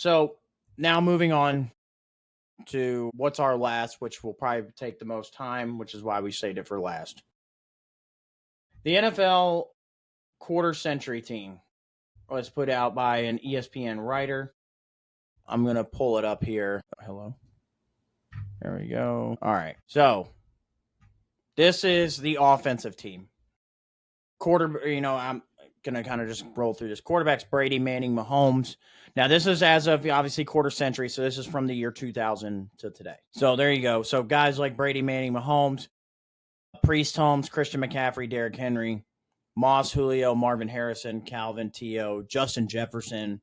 So now moving on to what's our last, which will probably take the most time, which is why we saved it for last. The NFL quarter century team was put out by an ESPN writer. I'm going to pull it up here. Hello. There we go. All right. So this is the offensive team. I'm going to kind of just roll through this. Quarterbacks, Brady, Manning, Mahomes. Now, this is as of, obviously, quarter century, so this is from the year 2000 to today. So there you go. So guys like Brady, Manning, Mahomes, Priest, Holmes, Christian McCaffrey, Derrick Henry, Moss, Julio, Marvin Harrison, Calvin, T.O., Justin Jefferson,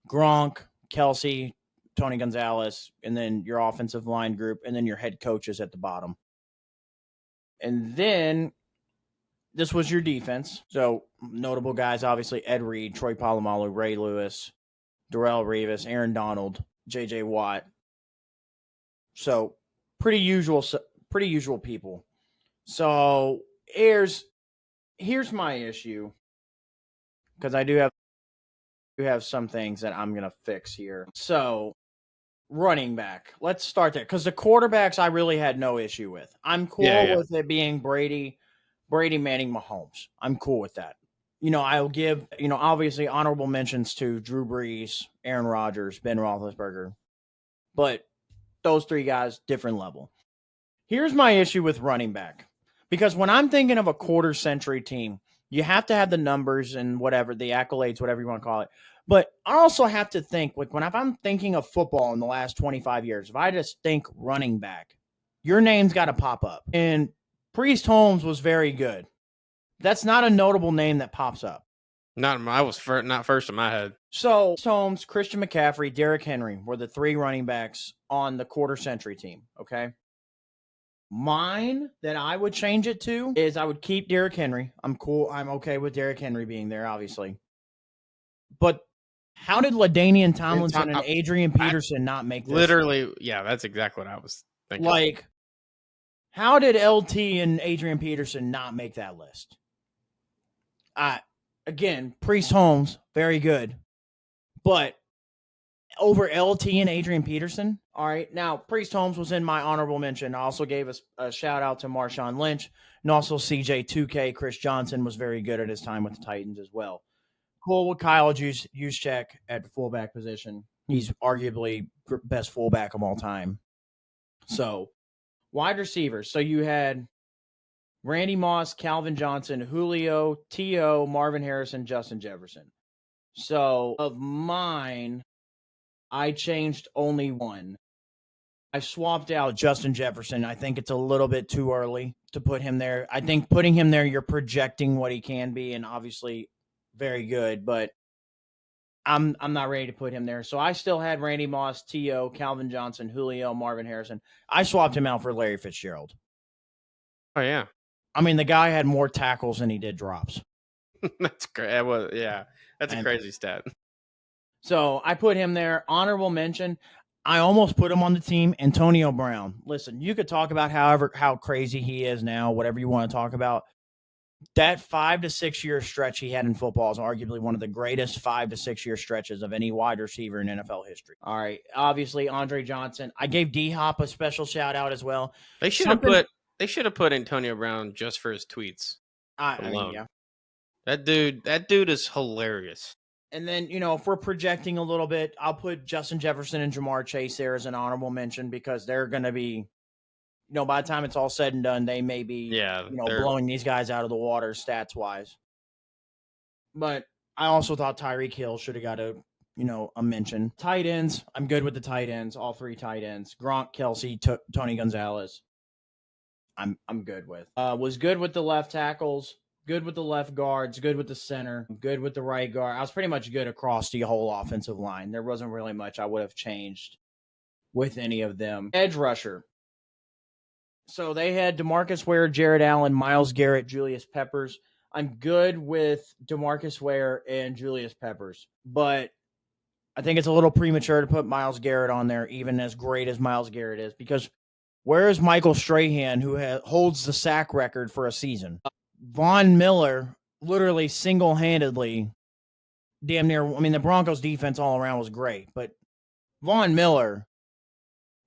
Gronk, Kelsey, Tony Gonzalez, and then your offensive line group, and then your head coaches at the bottom. And then this was your defense. So notable guys, obviously, Ed Reed, Troy Polamalu, Ray Lewis, Darrelle Revis, Aaron Donald, J.J. Watt. So pretty usual people. So here's my issue, because I do have some things that I'm gonna fix here. So running back, let's start there, because the quarterbacks I really had no issue with. I'm cool with it being Brady, Manning, Mahomes. I'm cool with that. I'll give, obviously honorable mentions to Drew Brees, Aaron Rodgers, Ben Roethlisberger. But those three guys, different level. Here's my issue with running back. Because when I'm thinking of a quarter century team, you have to have the numbers and whatever, the accolades, whatever you want to call it. But I also have to think, like, if I'm thinking of football in the last 25 years, if I just think running back, your name's got to pop up. And Priest Holmes was very good. That's not a notable name that pops up. Not first in my head. So Holmes, Christian McCaffrey, Derrick Henry were the three running backs on the quarter century team, okay? Mine that I would change it to is I would keep Derrick Henry. I'm cool. I'm okay with Derrick Henry being there, obviously. But how did LaDainian Tomlinson and Adrian Peterson not make this? Literally, yeah, that's exactly what I was thinking. Like, how did LT and Adrian Peterson not make that list? Again, Priest Holmes, very good. But over LT and Adrian Peterson? All right. Now, Priest Holmes was in my honorable mention. I also gave a shout out to Marshawn Lynch, and also CJ2K. Chris Johnson was very good at his time with the Titans as well. Cool with Kyle Juszczyk at the fullback position. He's arguably best fullback of all time. So, wide receivers. So you had Randy Moss, Calvin Johnson, Julio, T.O., Marvin Harrison, Justin Jefferson. So, of mine, I changed only one. I swapped out Justin Jefferson. I think it's a little bit too early to put him there. I think putting him there, you're projecting what he can be, and obviously very good, but I'm not ready to put him there. So I still had Randy Moss, T.O., Calvin Johnson, Julio, Marvin Harrison. I swapped him out for Larry Fitzgerald. Oh, yeah. I mean, the guy had more tackles than he did drops. That's great. That's a crazy stat. So I put him there. Honorable mention, I almost put him on the team, Antonio Brown. Listen, you could talk about how crazy he is now, whatever you want to talk about. That 5 to 6 year stretch he had in football is arguably one of the greatest 5 to 6 year stretches of any wide receiver in NFL history. All right. Obviously, Andre Johnson. I gave D-Hop a special shout out as well. They should have put Antonio Brown just for his tweets alone. I mean, yeah. That dude is hilarious. And then, if we're projecting a little bit, I'll put Justin Jefferson and Jamar Chase there as an honorable mention, because they're going to be, by the time it's all said and done, they may be, blowing these guys out of the water stats-wise. But I also thought Tyreek Hill should have got a mention. Tight ends, I'm good with the tight ends, all three tight ends. Gronk, Kelsey, Tony Gonzalez, I'm good with. Was good with the left tackles, good with the left guards, good with the center, good with the right guard. I was pretty much good across the whole offensive line. There wasn't really much I would have changed with any of them. Edge rusher. So they had DeMarcus Ware, Jared Allen, Myles Garrett, Julius Peppers. I'm good with DeMarcus Ware and Julius Peppers, but I think it's a little premature to put Myles Garrett on there, even as great as Myles Garrett is, because where is Michael Strahan, who holds the sack record for a season? Von Miller literally single-handedly damn near, the Broncos defense all around was great, but Von Miller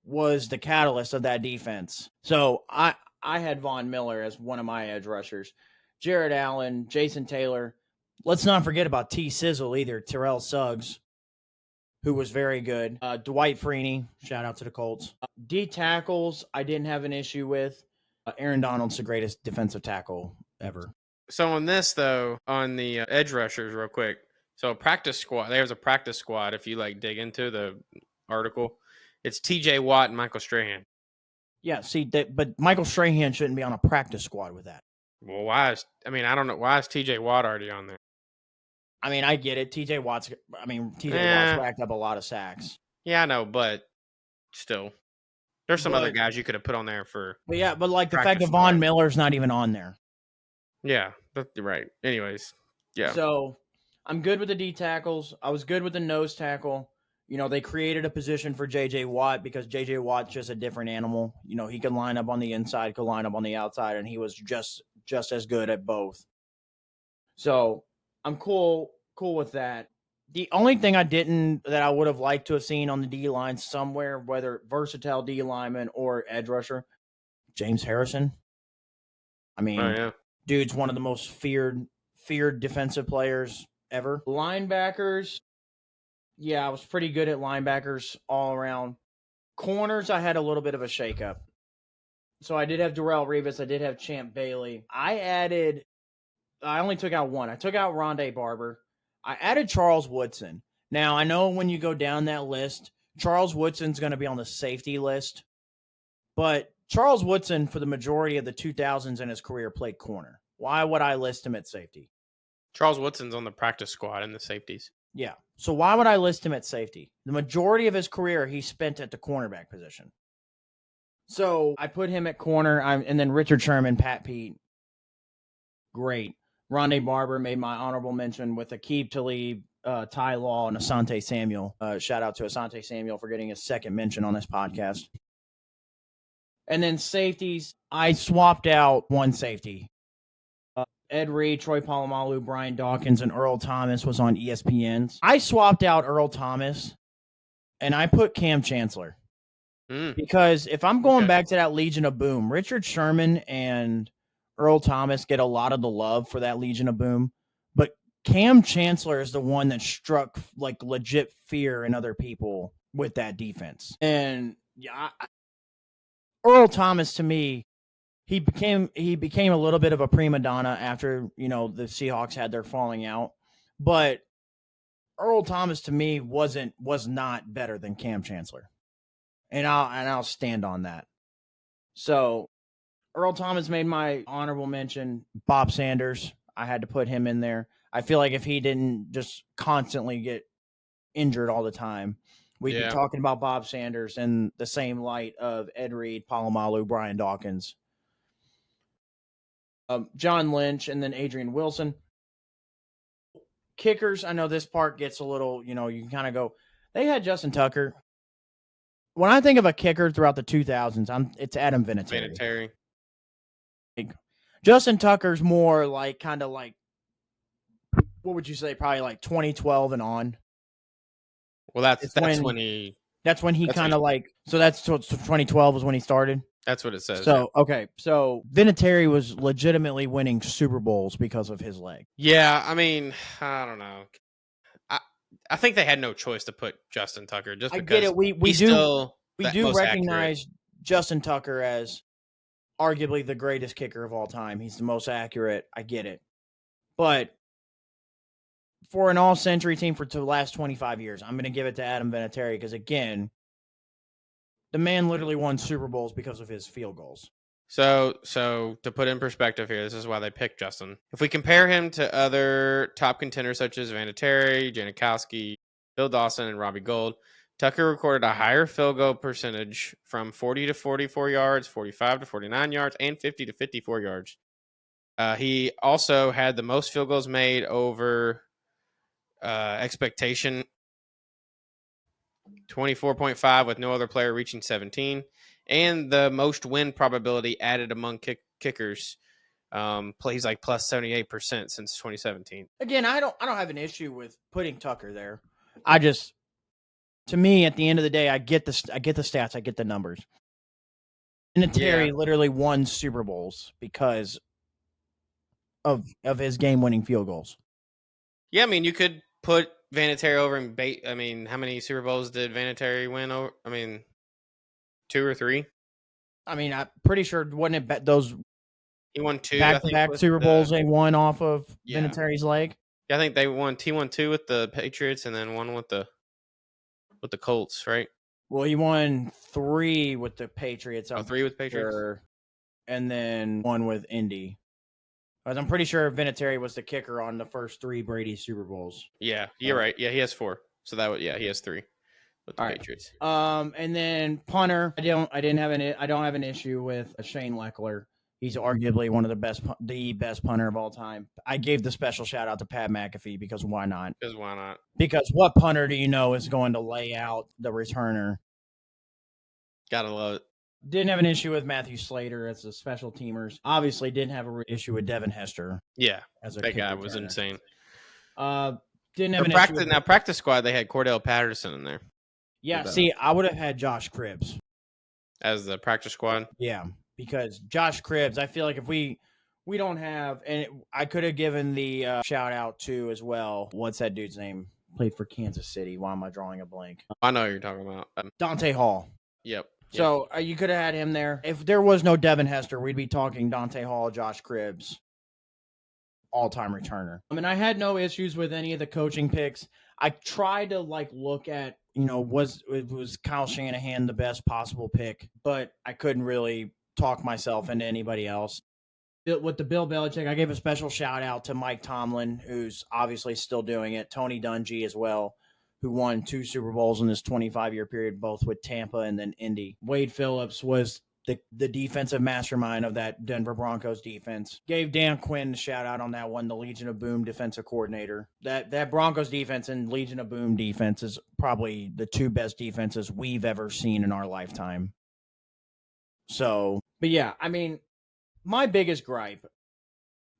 was the catalyst of that defense. So I had Von Miller as one of my edge rushers. Jared Allen, Jason Taylor. Let's not forget about T Sizzle either. Terrell Suggs, who was very good. Dwight Freeney, shout out to the Colts. D tackles, I didn't have an issue with. Aaron Donald's the greatest defensive tackle ever. So on this though, on the edge rushers, real quick. So a practice squad. There's a practice squad. If you like dig into the article, it's T.J. Watt and Michael Strahan. Yeah, see that, but Michael Strahan shouldn't be on a practice squad with that. Well, why is? I mean, I don't know. Why is T.J. Watt already on there? I mean, I get it. TJ Watt's racked up a lot of sacks. Yeah, I know, but still, there's some other guys you could have put on there for. But yeah, but like the fact that Von Miller's not even on there. Yeah, that's right. Anyways, yeah. So I'm good with the D tackles. I was good with the nose tackle. You know, they created a position for J.J. Watt because J.J. Watt's just a different animal. You know, he could line up on the inside, could line up on the outside, and he was just as good at both. So I'm cool with that. The only thing that I would have liked to have seen on the D line somewhere, whether versatile D lineman or edge rusher, James Harrison. I mean, dude's one of the most feared defensive players ever. Linebackers, yeah, I was pretty good at linebackers all around. Corners, I had a little bit of a shakeup. So I did have Darrelle Revis. I did have Champ Bailey. I only took out one. I took out Rondé Barber. I added Charles Woodson. Now, I know when you go down that list, Charles Woodson's going to be on the safety list. But Charles Woodson, for the majority of the 2000s in his career, played corner. Why would I list him at safety? Charles Woodson's on the practice squad in the safeties. Yeah. So why would I list him at safety? The majority of his career, he spent at the cornerback position. So I put him at corner, and then Richard Sherman, Pat Pete. Great. Rondé Barber made my honorable mention with Aqib Talib, Ty Law, and Asante Samuel. Shout out to Asante Samuel for getting his second mention on this podcast. And then safeties, I swapped out one safety. Ed Reed, Troy Polamalu, Brian Dawkins, and Earl Thomas was on ESPN. I swapped out Earl Thomas, and I put Cam Chancellor. Because if I'm going back to that Legion of Boom, Richard Sherman and Earl Thomas get a lot of the love for that Legion of Boom, but Cam Chancellor is the one that struck like legit fear in other people with that defense. And yeah, Earl Thomas, to me, he became a little bit of a prima donna after, you know, the Seahawks had their falling out. But Earl Thomas, to me, was not better than Cam Chancellor. And I'll stand on that. So Earl Thomas made my honorable mention. Bob Sanders, I had to put him in there. I feel like if he didn't just constantly get injured all the time, we'd be talking about Bob Sanders in the same light of Ed Reed, Polamalu, Brian Dawkins, John Lynch, and then Adrian Wilson. Kickers, I know this part gets a little, you know, you can kind of go, they had Justin Tucker. When I think of a kicker throughout the 2000s, it's Adam Vinatieri. Justin Tucker's more like kind of like, what would you say, probably like 2012 and on. Well, that's when he kind of like, so that's 2012 was when he started. That's what it says. So, okay. So Vinatieri was legitimately winning Super Bowls because of his leg. Yeah. I mean, I don't know. I think they had no choice to put Justin Tucker just because. I get it. We do recognize accurate. Justin Tucker as arguably the greatest kicker of all time. He's the most accurate. I get it. But for an all-century team for the last 25 years, I'm going to give it to Adam Vinatieri because, again, the man literally won Super Bowls because of his field goals. So to put in perspective here, this is why they picked Justin. If we compare him to other top contenders such as Vinatieri, Janikowski, Bill Dawson, and Robbie Gould, Tucker recorded a higher field goal percentage from 40 to 44 yards, 45 to 49 yards, and 50 to 54 yards. He also had the most field goals made over expectation, 24.5, with no other player reaching 17, and the most win probability added among kickers. Plays like plus 78% since 2017. Again, I don't have an issue with putting Tucker there. to me, at the end of the day, I get the stats, I get the numbers. Vinatieri literally won Super Bowls because of his game-winning field goals. Yeah, I mean, you could put Vinatieri over and bait. I mean, how many Super Bowls did Vinatieri win? Over? I mean, 2 or 3. I mean, I'm pretty sure wasn't it those he won 2 back-to-back Super Bowls they won off of Vinatieri's leg? Yeah, I think they won. He won 2 with the Patriots and then 1 with the Colts, right? Well, he won 3 with the Patriots. 3 with Patriots, sure, and then 1 with Indy. I'm pretty sure Vinatieri was the kicker on the first 3 Brady Super Bowls. Yeah, you're right. Yeah, he has 4. So that would he has 3 with the Patriots. And then punter, I don't have an issue with Shane Leckler. He's arguably one of the best punter of all time. I gave the special shout out to Pat McAfee because why not? Because what punter do you know is going to lay out the returner? Gotta love it. Didn't have an issue with Matthew Slater as a special teamers. Obviously, didn't have an issue with Devin Hester. Yeah, as a that guy was insane. Didn't have an issue with practice squad. They had Cordell Patterson in there. Yeah, see, I would have had Josh Cribbs as the practice squad. Yeah, because Josh Cribbs, I feel like if we don't have, and I could have given the shout out to as well. What's that dude's name? Played for Kansas City. Why am I drawing a blank? I know who you're talking about. Dante Hall. Yep. So you could have had him there. If there was no Devin Hester, we'd be talking Dante Hall, Josh Cribbs, all-time returner. I mean, I had no issues with any of the coaching picks. I tried to look at, was Kyle Shanahan the best possible pick, but I couldn't really talk myself into anybody else. With the Bill Belichick, I gave a special shout out to Mike Tomlin, who's obviously still doing it. Tony Dungy as well, who won 2 Super Bowls in this 25-year period, both with Tampa and then Indy. Wade Phillips was the defensive mastermind of that Denver Broncos defense. Gave Dan Quinn a shout out on that one, the Legion of Boom defensive coordinator. That Broncos defense and Legion of Boom defense is probably the 2 best defenses we've ever seen in our lifetime. So, but yeah, I mean, my biggest gripe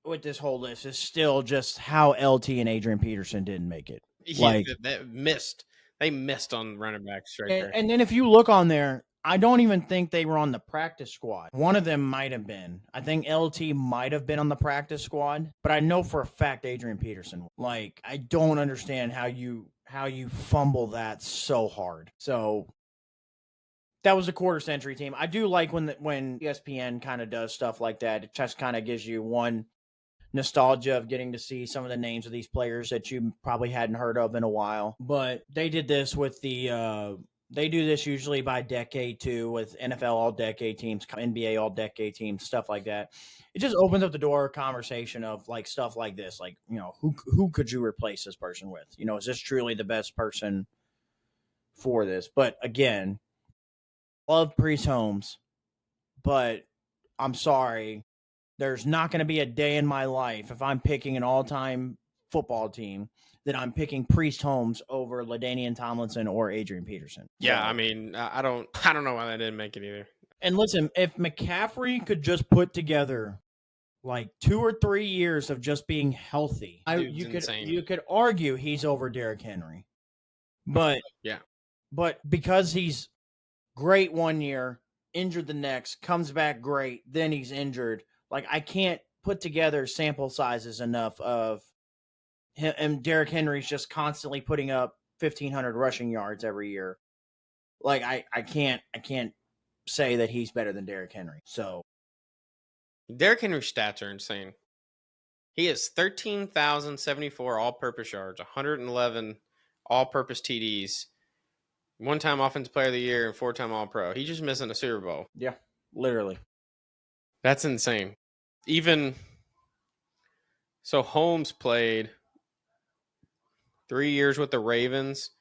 with this whole list is still just how LT and Adrian Peterson didn't make it. Yeah, they missed. They missed on running backs right there. And then if you look on there, I don't even think they were on the practice squad. One of them might have been. I think LT might have been on the practice squad, but I know for a fact Adrian Peterson. I don't understand how you fumble that so hard. So that was a quarter century team. I do like when ESPN kind of does stuff like that. It just kind of gives you one nostalgia of getting to see some of the names of these players that you probably hadn't heard of in a while. But they did this with they do this usually by decade too, with NFL all-decade teams, NBA all-decade teams, stuff like that. It just opens up the door conversation of stuff like this, who could you replace this person with? Is this truly the best person for this? But again, love Priest Holmes, but I'm sorry, there's not going to be a day in my life if I'm picking an all-time football team that I'm picking Priest Holmes over LaDainian Tomlinson or Adrian Peterson. Yeah, I mean, I don't know why they didn't make it either. And listen, if McCaffrey could just put together 2 or 3 years of just being healthy, you could argue he's over Derrick Henry. But yeah, but because he's great one year, injured the next, comes back great, then he's injured. I can't put together sample sizes enough of him, and Derrick Henry's just constantly putting up 1,500 rushing yards every year. I can't say that he's better than Derrick Henry. So Derrick Henry's stats are insane. He has 13,074 all-purpose yards, 111 all-purpose TDs, 1-time Offensive Player of the Year, and 4-time All-Pro. He's just missing a Super Bowl. Yeah, literally. That's insane. Even so, Holmes played 3 years with the Ravens.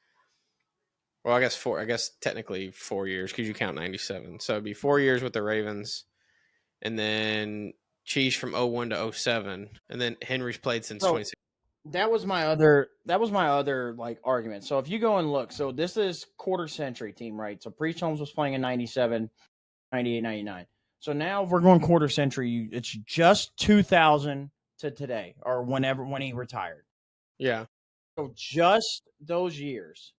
Well, I guess 4. I guess technically 4 years because you count 97. So it'd be 4 years with the Ravens, and then Cheese from 01 to 07, and then Henry's played since 26. That was my other argument. So if you go and look, so this is quarter century team, right? So Priest Holmes was playing in 97, 98, 99. So now if we're going quarter century, it's just 2000 to today or when he retired. Yeah. So just those years.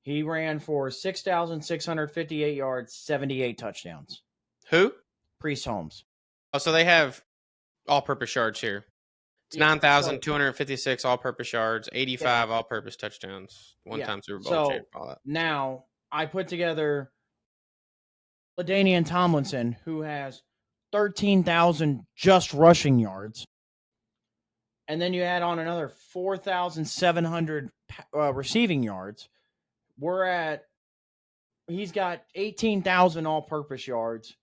He ran for 6,658 yards, 78 touchdowns. Who? Priest Holmes. Oh, so they have all-purpose yards here. It's Yeah, 9,256 all-purpose yards, 85 all-purpose touchdowns, one-time Super Bowl champ, all that. Now I put together LaDainian Tomlinson, who has 13,000 just rushing yards, and then you add on another 4,700 receiving yards. He's got 18,000 all-purpose yards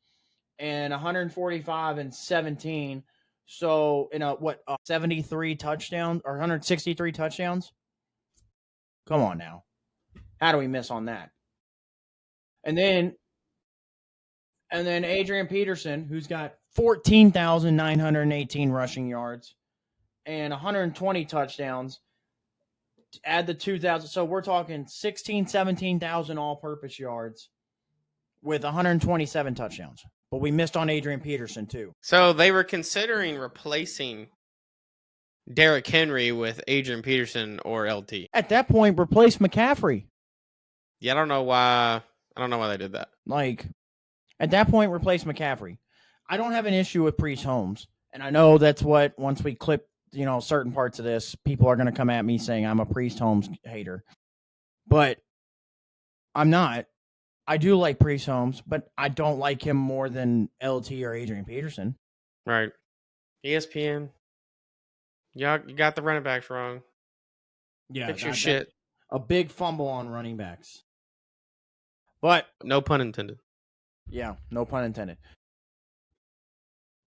and 145 and 17. So in 73 touchdowns or 163 touchdowns? Come on now. How do we miss on that? And then Adrian Peterson, who's got 14,918 rushing yards and 120 touchdowns. Add the 2,000. So we're talking 17,000 all-purpose yards with 127 touchdowns. But we missed on Adrian Peterson, too. So they were considering replacing Derrick Henry with Adrian Peterson or LT. At that point, replace McCaffrey. Yeah, I don't know why they did that. Like, at that point, replace McCaffrey. I don't have an issue with Priest Holmes. And I know that's what, once we clip, certain parts of this, people are going to come at me saying I'm a Priest Holmes hater. But I'm not. I do like Priest Holmes, but I don't like him more than LT or Adrian Peterson. Right. ESPN. Yeah, you got the running backs wrong. Yeah. Fix your shit. A big fumble on running backs. But no pun intended. Yeah, no pun intended.